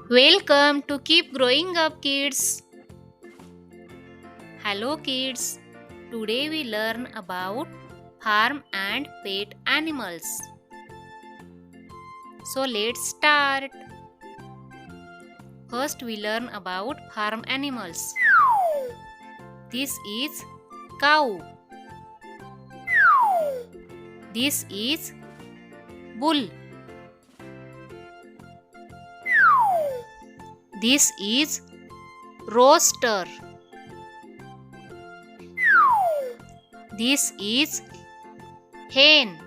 Welcome to Keep Growing Up Kids. Hello kids. Today we learn about farm and pet animals. So let's start. First we learn about farm animals. This is cow. This is bull. This is rooster. This is hen.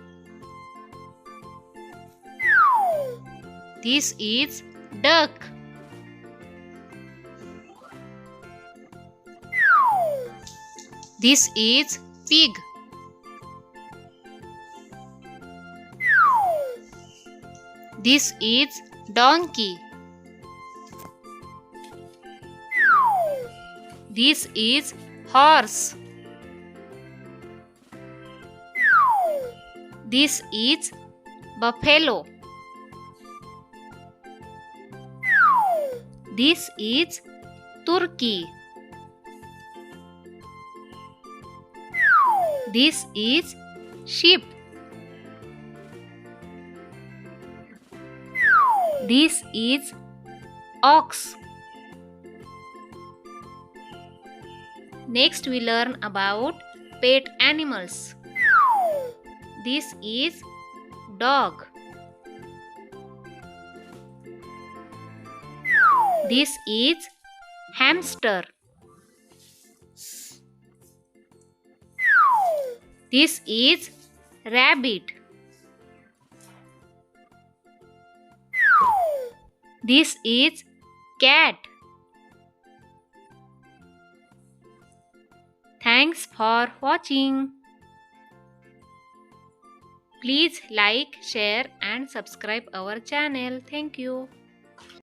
This is duck. This is pig. This is donkey. This is horse. This is buffalo. This is turkey. This is sheep. This is ox. Next we learn about pet animals. This is dog. This is hamster. This is rabbit. This is cat. Thanks for watching. Please like, share and subscribe our channel. Thank you.